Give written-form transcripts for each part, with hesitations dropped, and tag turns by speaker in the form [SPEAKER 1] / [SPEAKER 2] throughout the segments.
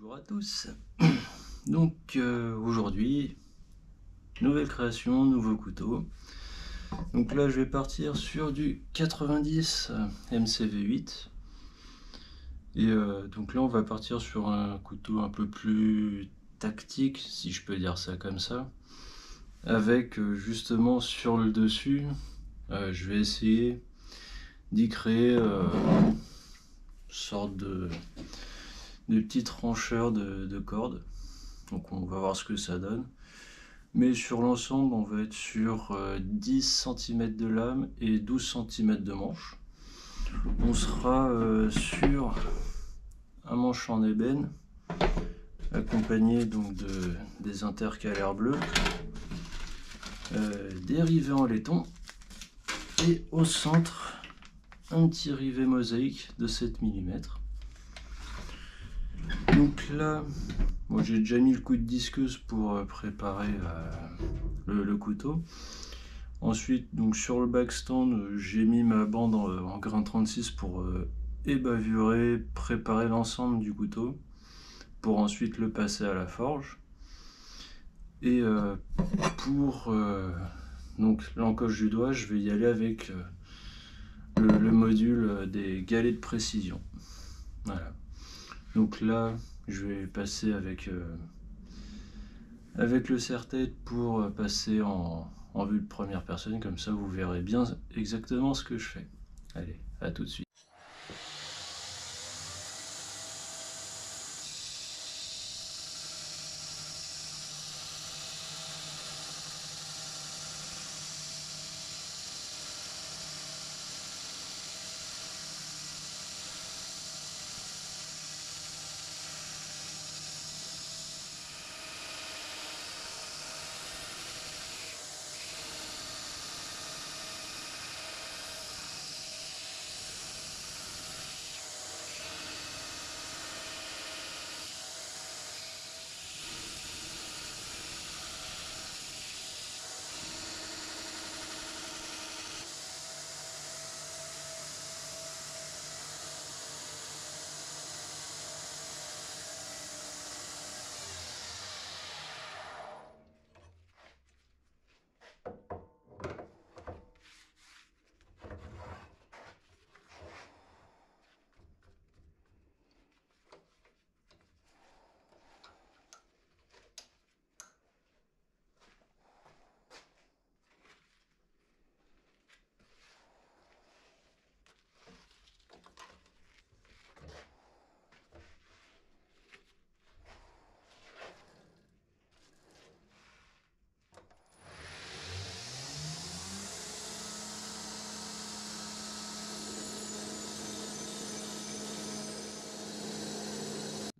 [SPEAKER 1] Bonjour à tous. Donc aujourd'hui, nouvelle création, nouveau couteau. Donc là je vais partir sur du 90 MCV8. Et donc là on va partir sur un couteau un peu plus tactique, si je peux dire ça comme ça. Avec justement sur le dessus, je vais essayer d'y créer une sorte de petits trancheurs de cordes. Donc on va voir ce que ça donne. Mais sur l'ensemble, on va être sur 10 cm de lame et 12 cm de manche. On sera sur un manche en ébène, accompagné donc des intercalaires bleus, des rivets en laiton, et au centre, un petit rivet mosaïque de 7 mm. Donc là, bon, j'ai déjà mis le coup de disqueuse pour préparer le couteau. Ensuite, donc sur le backstand, j'ai mis ma bande en grain 36 pour ébavurer, préparer l'ensemble du couteau, pour ensuite le passer à la forge. Et pour donc l'encoche du doigt, je vais y aller avec le module des galets de précision. Voilà. Donc là, je vais passer avec le serre-tête pour passer en vue de première personne, comme ça vous verrez bien exactement ce que je fais. Allez, à tout de suite.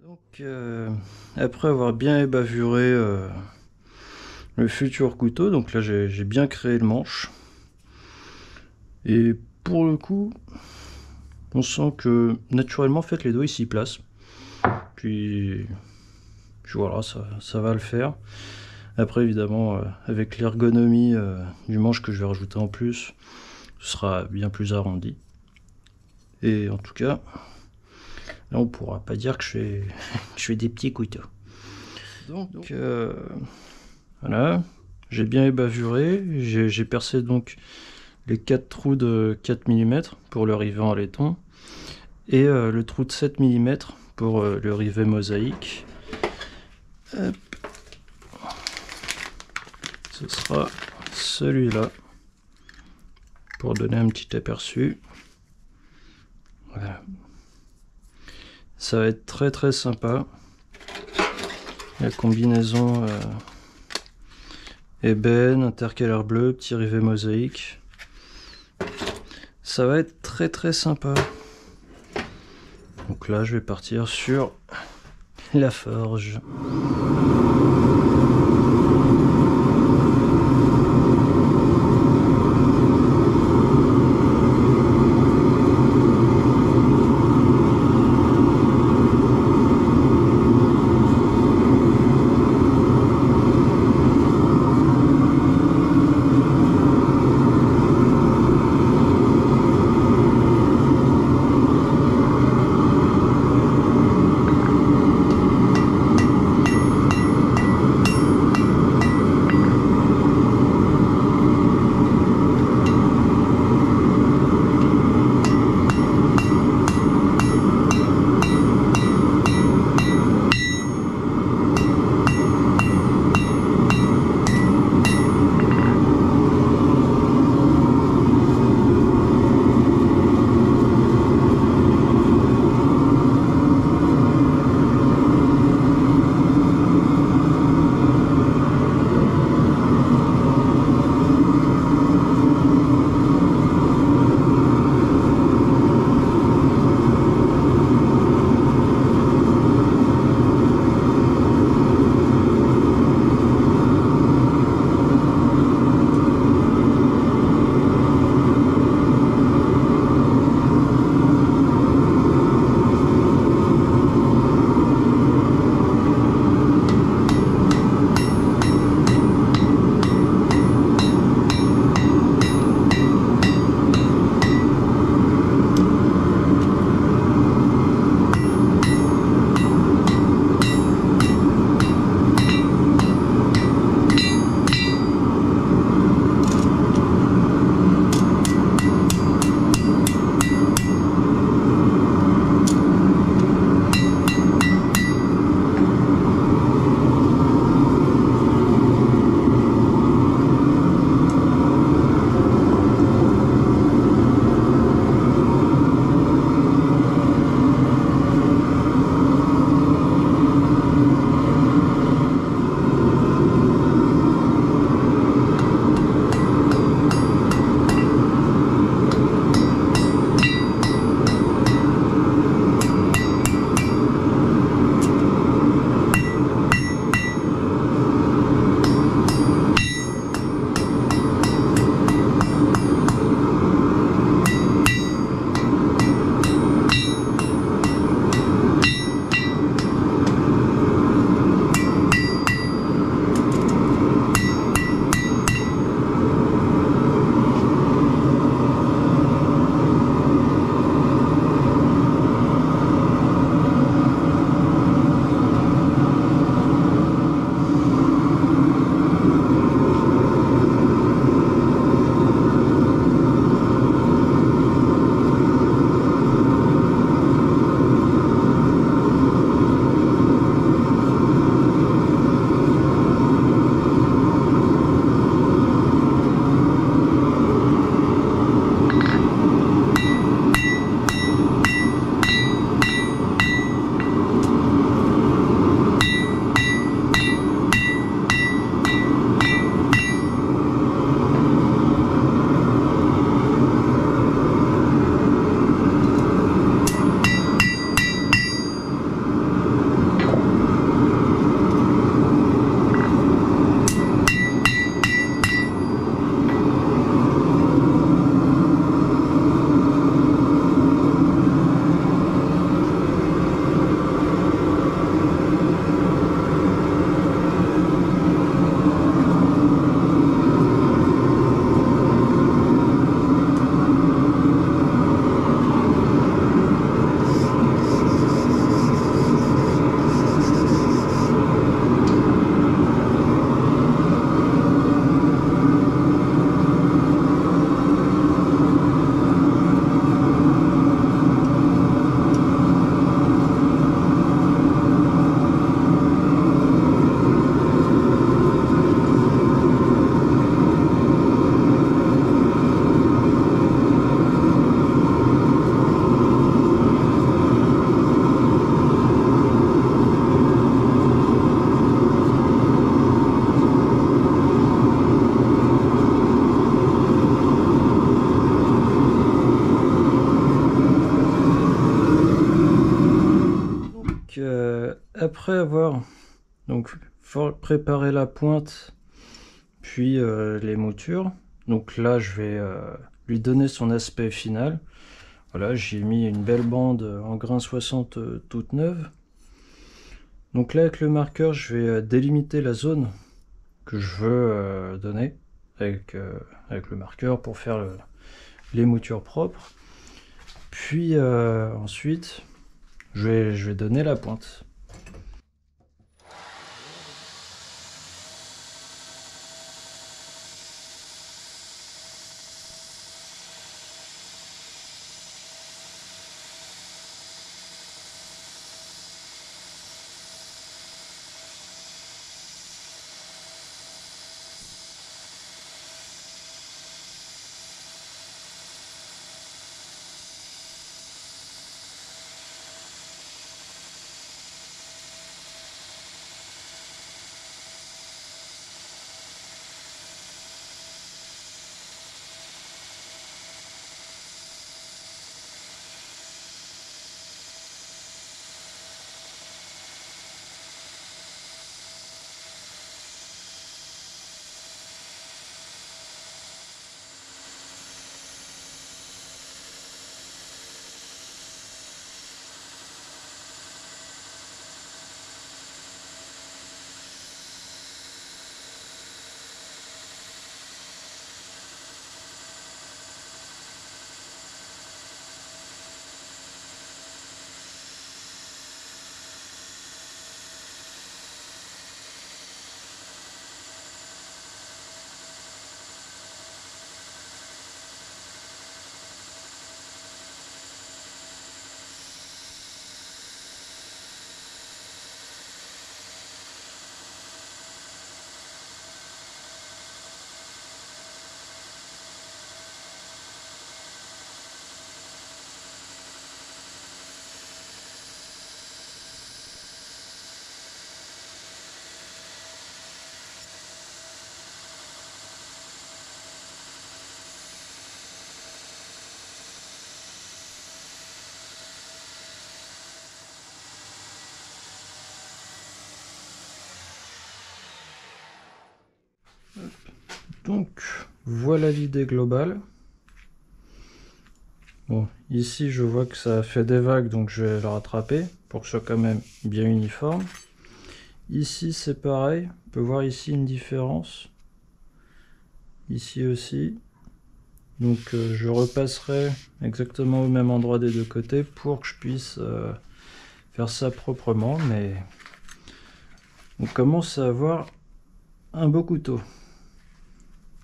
[SPEAKER 1] Donc après avoir bien ébavuré le futur couteau, donc là j'ai bien créé le manche, et pour le coup on sent que naturellement en fait les doigts ils s'y placent, puis voilà, ça va le faire. Après évidemment avec l'ergonomie du manche que je vais rajouter en plus, ce sera bien plus arrondi, et en tout cas là on pourra pas dire que je fais des petits couteaux. Donc voilà, j'ai bien ébavuré, j'ai percé donc les 4 trous de 4 mm pour le rivet en laiton, et le trou de 7 mm pour le rivet mosaïque. Hop. Ce sera celui-là pour donner un petit aperçu. Voilà. Ça va être très très sympa. La combinaison ébène, intercalaire bleu, petit rivet mosaïque. Ça va être très très sympa. Donc là je vais partir sur la forge. après avoir donc préparé la pointe, puis les moutures, donc là je vais lui donner son aspect final. Voilà, j'ai mis une belle bande en grain 60 toute neuve. Donc là avec le marqueur je vais délimiter la zone que je veux donner avec le marqueur pour faire les moutures propres. Puis ensuite je vais donner la pointe. Donc voilà l'idée globale. Bon, ici je vois que ça fait des vagues, donc je vais le rattraper pour que ce soit quand même bien uniforme. Ici c'est pareil, on peut voir ici une différence. Ici aussi. Donc je repasserai exactement au même endroit des deux côtés pour que je puisse faire ça proprement, mais on commence à avoir un beau couteau.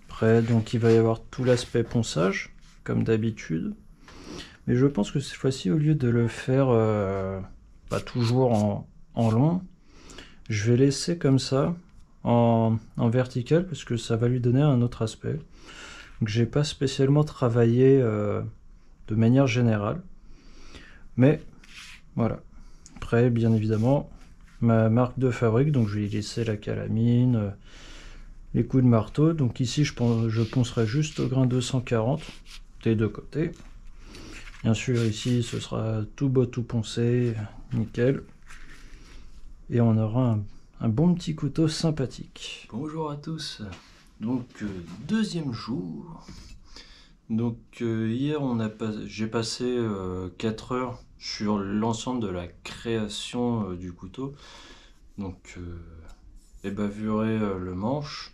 [SPEAKER 1] Après, donc il va y avoir tout l'aspect ponçage, comme d'habitude. Mais je pense que cette fois-ci, au lieu de le faire toujours en long, je vais laisser comme ça, en vertical, parce que ça va lui donner un autre aspect. Donc j'ai pas spécialement travaillé de manière générale. Mais voilà. Après, bien évidemment, ma marque de fabrique, donc je vais y laisser la calamine, les coups de marteau. Donc ici, je poncerai juste au grain 240 des deux côtés. Bien sûr, ici, ce sera tout beau, tout poncé, nickel. Et on aura un bon petit couteau sympathique. Bonjour à tous. Donc, deuxième jour. Donc, hier, j'ai passé 4 heures sur l'ensemble de la création du couteau. Donc, ébavurer le manche,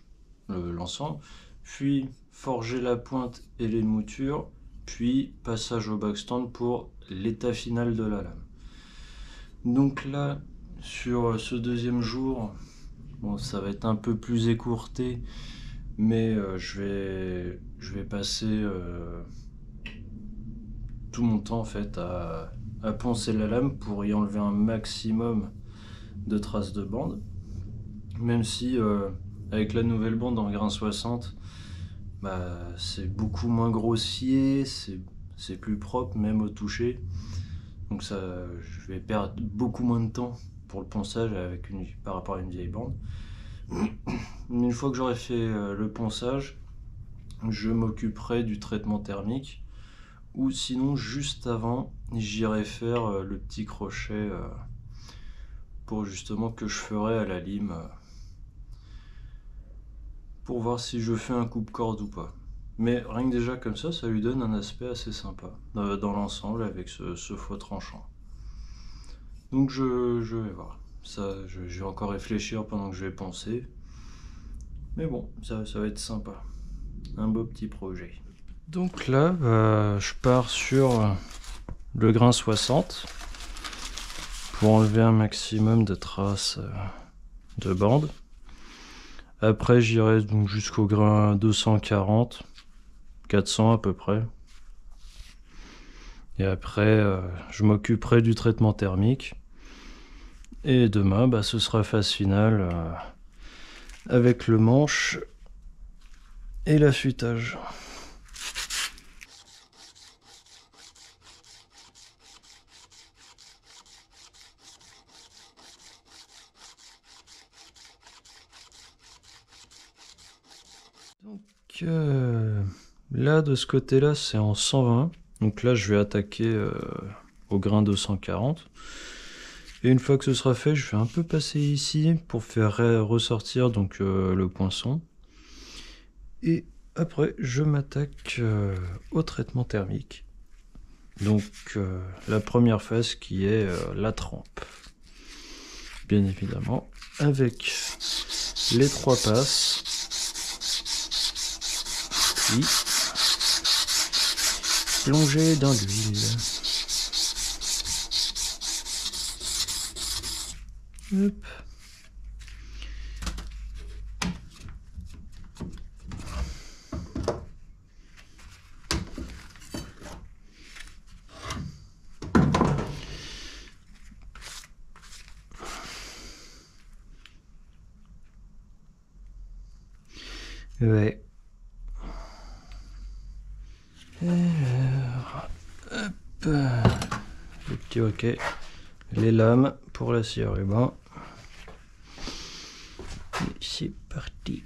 [SPEAKER 1] l'ensemble, puis forger la pointe et les moutures, puis passage au backstand pour l'état final de la lame. Donc là, sur ce deuxième jour, bon, ça va être un peu plus écourté, mais je vais passer tout mon temps en fait à poncer la lame pour y enlever un maximum de traces de bande. Même si avec la nouvelle bande en grain 60, c'est beaucoup moins grossier, c'est plus propre même au toucher. Donc ça, je vais perdre beaucoup moins de temps pour le ponçage par rapport à une vieille bande. Une fois que j'aurai fait le ponçage, je m'occuperai du traitement thermique, ou sinon juste avant, j'irai faire le petit crochet pour justement que je ferai à la lime pour voir si je fais un coupe-corde ou pas. Mais rien que déjà comme ça lui donne un aspect assez sympa dans l'ensemble avec ce faux tranchant. Donc je vais voir. Ça, je vais encore réfléchir pendant que je vais penser. Mais bon, ça va être sympa. Un beau petit projet. Donc là, je pars sur le grain 60 pour enlever un maximum de traces de bande. Après, j'irai donc jusqu'au grain 240, 400 à peu près. Et après, je m'occuperai du traitement thermique. Et demain, ce sera phase finale avec le manche et l'affûtage. Donc là, de ce côté-là, c'est en 120. Donc là, je vais attaquer au grain 240. Et une fois que ce sera fait, je vais un peu passer ici pour faire ressortir donc le poinçon. Et après, je m'attaque au traitement thermique. Donc la première phase qui est la trempe. Bien évidemment, avec les 3 passes. Puis plonger dans l'huile. Hop. Ouais. Alors, hop, le petit hoquet, les lames pour la scie à ruban. Et c'est parti.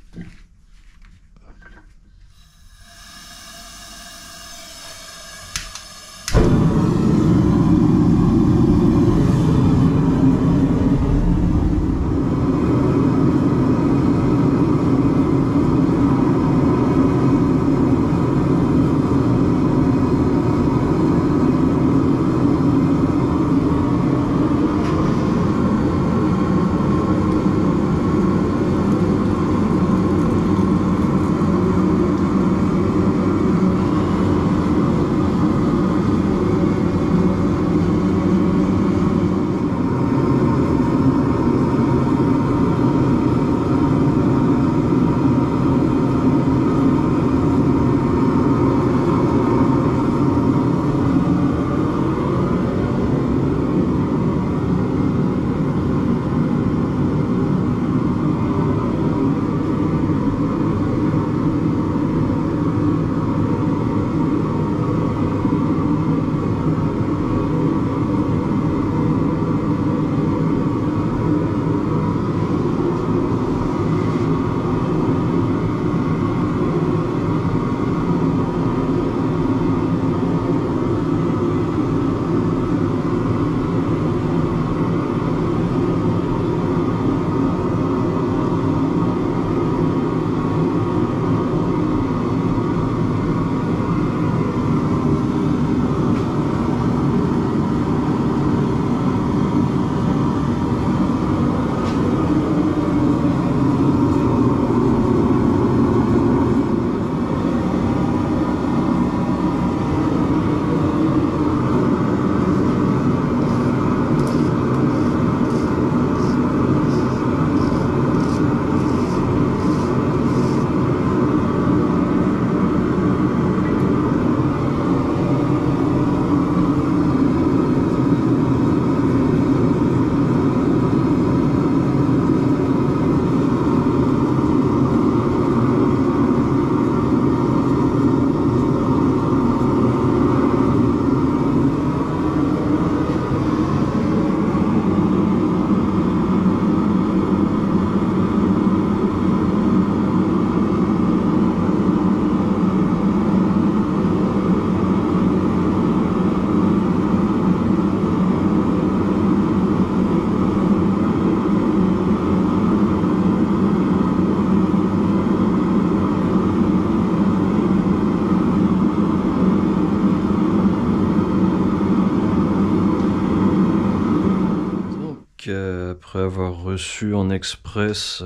[SPEAKER 1] après avoir reçu en express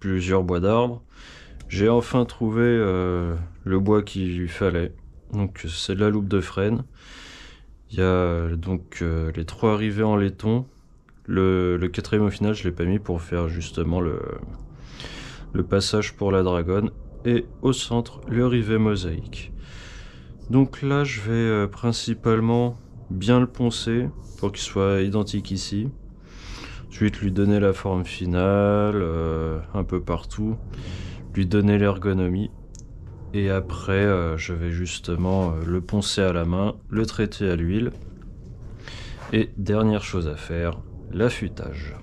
[SPEAKER 1] plusieurs bois d'arbres, j'ai enfin trouvé le bois qu'il lui fallait. Donc c'est de la loupe de frêne. Il y a donc les 3 rivets en laiton. Le quatrième au final, je l'ai pas mis pour faire justement le passage pour la dragonne. Et au centre, le rivet mosaïque. Donc là, je vais principalement bien le poncer pour qu'il soit identique ici. Ensuite, lui donner la forme finale, un peu partout. Lui donner l'ergonomie. Et après, je vais justement le poncer à la main, le traiter à l'huile. Et dernière chose à faire, l'affûtage.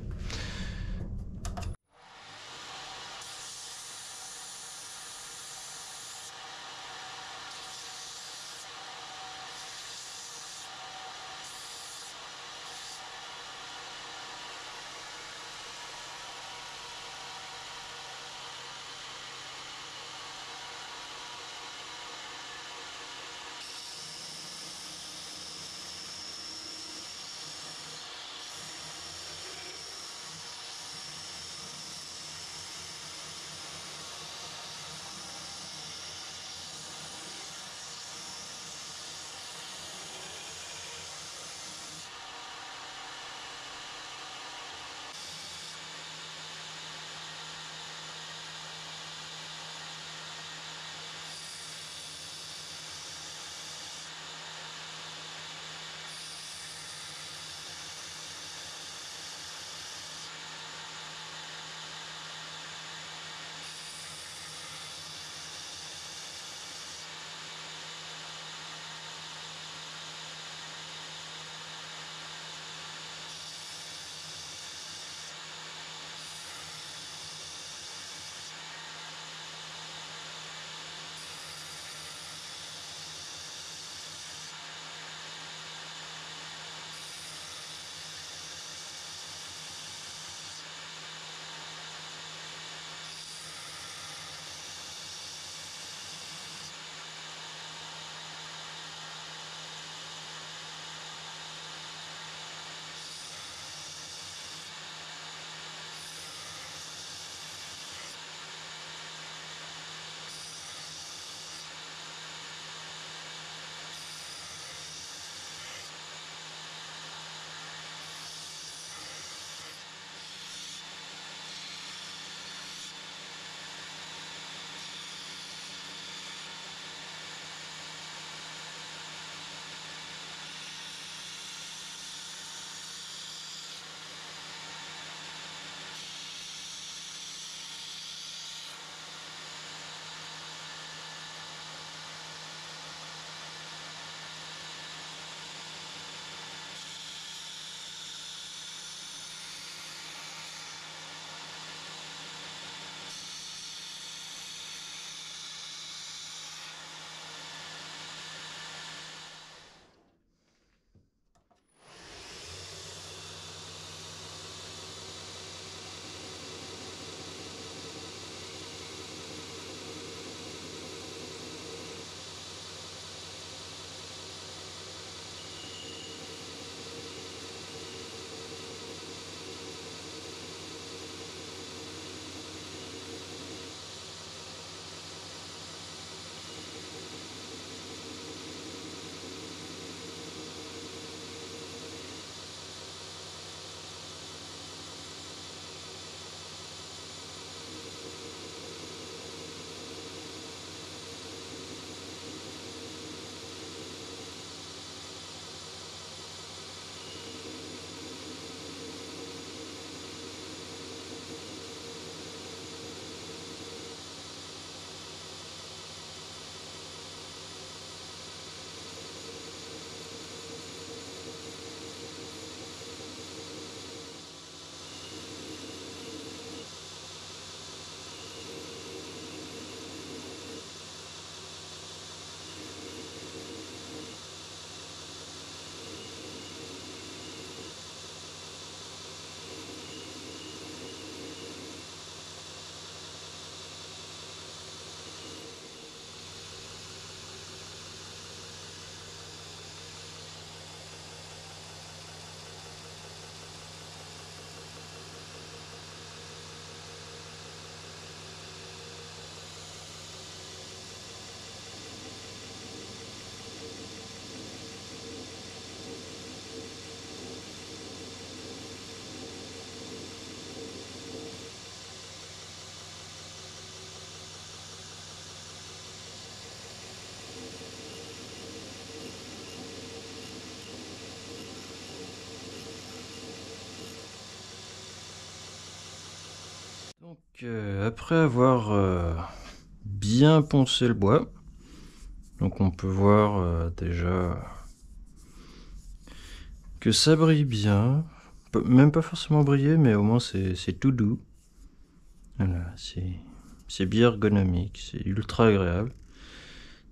[SPEAKER 1] Après avoir bien poncé le bois, donc on peut voir déjà que ça brille bien, même pas forcément briller, mais au moins c'est tout doux. Voilà, c'est bien ergonomique, c'est ultra agréable.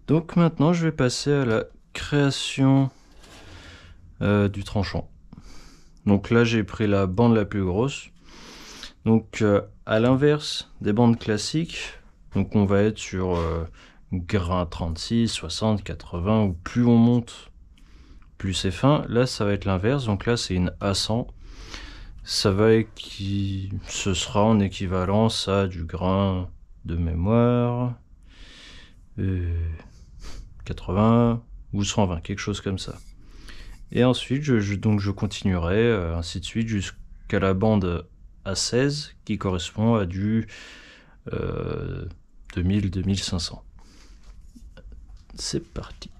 [SPEAKER 1] Donc maintenant je vais passer à la création du tranchant. Donc là j'ai pris la bande la plus grosse. Donc à l'inverse des bandes classiques, donc on va être sur grain 36, 60, 80, ou plus on monte, plus c'est fin. Là ça va être l'inverse, donc là c'est une A100. Ce sera en équivalence à du grain de mémoire 80 ou 120, quelque chose comme ça. Et ensuite je continuerai ainsi de suite jusqu'à la bande A16 qui correspond à du 2000-2500. C'est parti.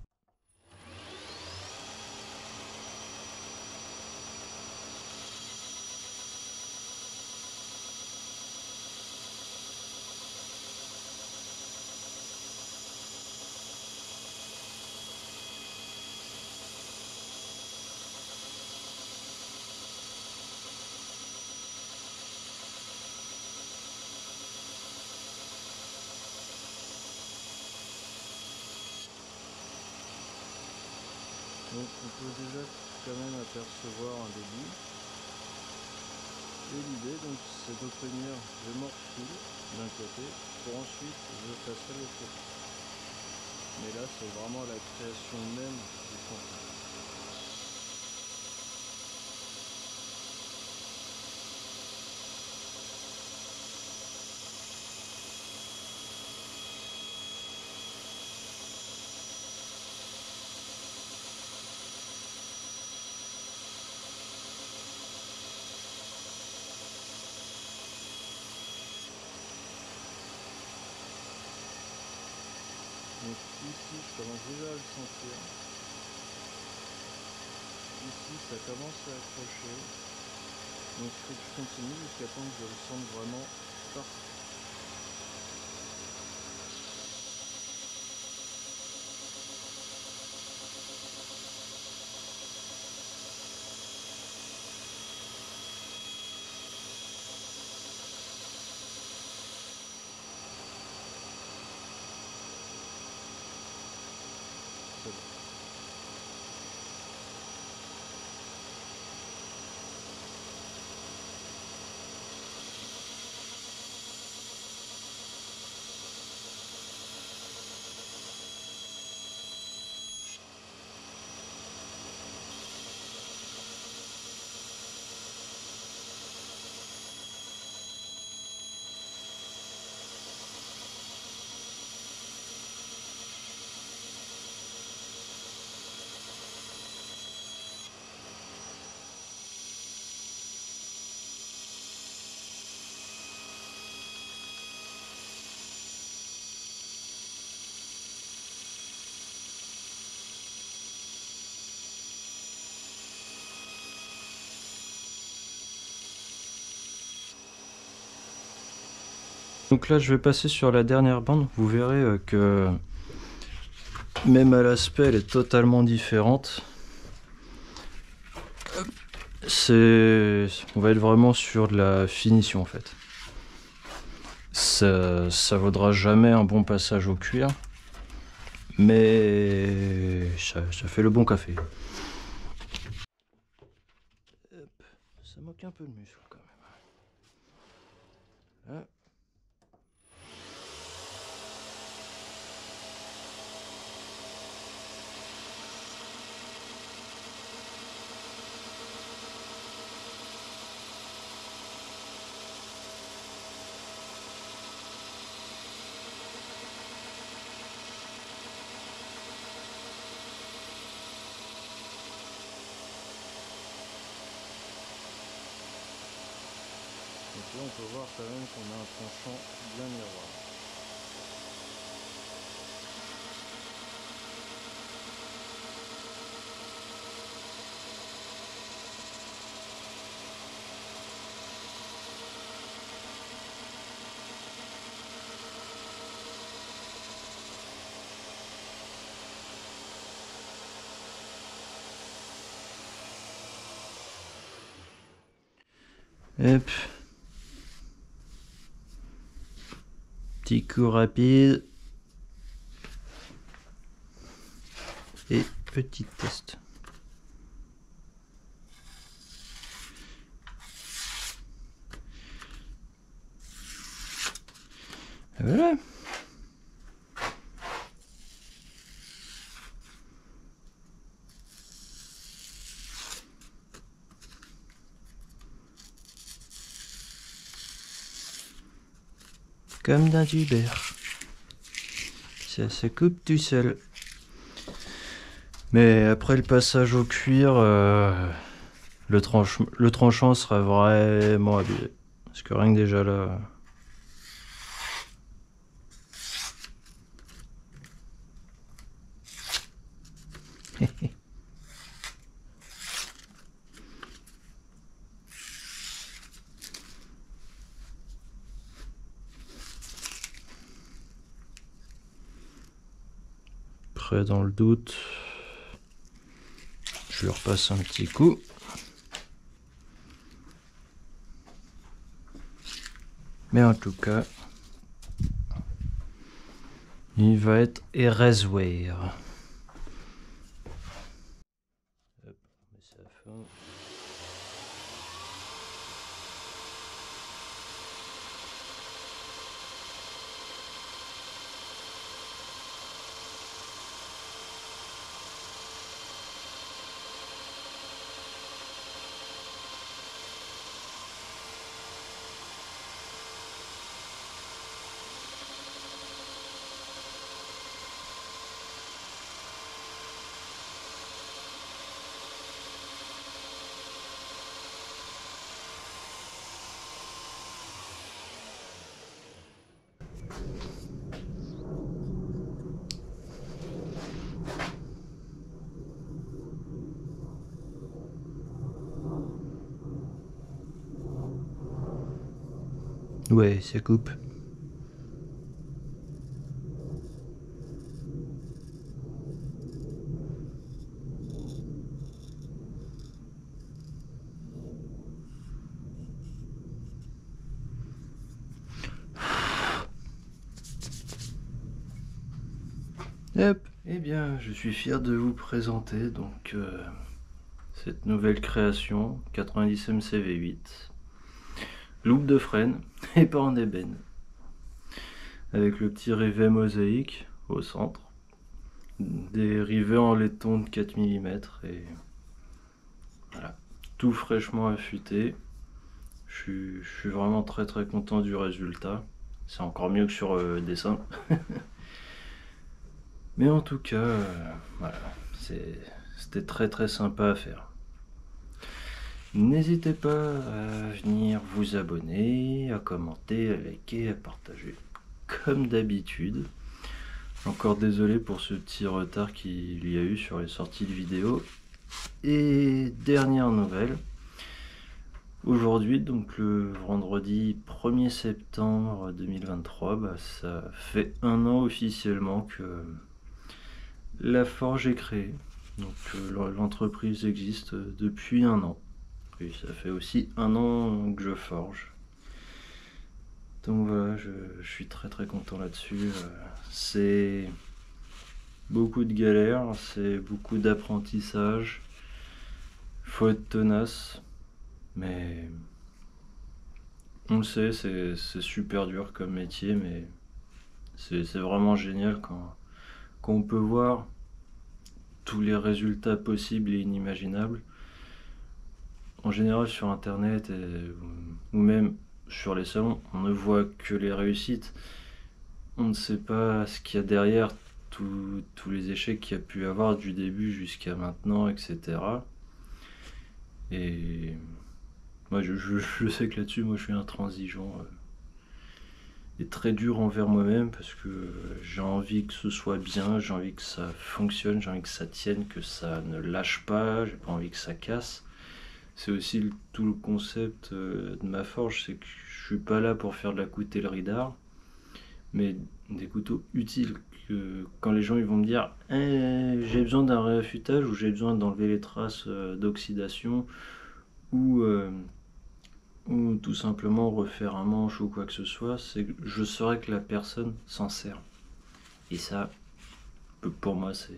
[SPEAKER 1] Donc on peut déjà quand même apercevoir un début. Et l'idée donc c'est d'obtenir le morph-fil d'un côté pour ensuite je passerai l'autre côté. Mais là c'est vraiment la création même du tranchant. Donc ici je commence déjà à le sentir. Ici ça commence à accrocher. Donc il faut que je continue jusqu'à temps que je le sente vraiment partout. C'est bon. Donc là je vais passer sur la dernière bande, vous verrez que même à l'aspect elle est totalement différente. On va être vraiment sur de la finition en fait. Ça vaudra jamais un bon passage au cuir, mais ça fait le bon café. Hop, ça manque un peu de muscle quand même. Là. Donc là on peut voir quand même qu'on a un tranchant bien miroir. Hop. Petit coup rapide. Et petit test. Et voilà. Comme d'un tubère. Ça se coupe tout seul. Mais après le passage au cuir, le tranchant sera vraiment abusé. Parce que rien que déjà là... Après, dans le doute, je lui repasse un petit coup. Mais en tout cas, il va être Eraserware. Hop, on met ça à fond. Ouais, ça coupe. Hop. Eh bien, je suis fier de vous présenter donc cette nouvelle création 90 MCV8. Loupe de frêne et pas en ébène. Avec le petit rivet mosaïque au centre. Des rivets en laiton de 4 mm et voilà, tout fraîchement affûté. Je suis vraiment très content du résultat. C'est encore mieux que sur dessin. Mais en tout cas, voilà, c'était très sympa à faire. N'hésitez pas à venir vous abonner, à commenter, à liker, à partager, comme d'habitude. Encore désolé pour ce petit retard qu'il y a eu sur les sorties de vidéos. Et dernière nouvelle, aujourd'hui, donc le vendredi 1er septembre 2023, ça fait un an officiellement que la forge est créée. Donc l'entreprise existe depuis un an. Et ça fait aussi un an que je forge. Donc voilà, je suis très content là-dessus. C'est beaucoup de galères, c'est beaucoup d'apprentissage. Faut être tenace, mais on le sait, c'est super dur comme métier, mais c'est vraiment génial quand on peut voir tous les résultats possibles et inimaginables. En général sur internet ou même sur les salons, on ne voit que les réussites. On ne sait pas ce qu'il y a derrière, tous les échecs qu'il y a pu avoir du début jusqu'à maintenant, etc. Et moi je sais que là-dessus, moi je suis intransigeant et très dur envers moi-même parce que j'ai envie que ce soit bien, j'ai envie que ça fonctionne, j'ai envie que ça tienne, que ça ne lâche pas, j'ai pas envie que ça casse. C'est aussi tout le concept de ma forge, c'est que je suis pas là pour faire de la coutellerie d'art, mais des couteaux utiles. Que quand les gens ils vont me dire j'ai besoin d'un réaffûtage ou j'ai besoin d'enlever les traces d'oxydation ou ou tout simplement refaire un manche ou quoi que ce soit, c'est que je saurais que la personne s'en sert. Et ça, pour moi, c'est...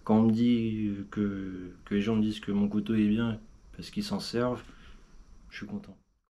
[SPEAKER 1] Quand on me dit que les gens me disent que mon couteau est bien parce qu'ils s'en servent, je suis content.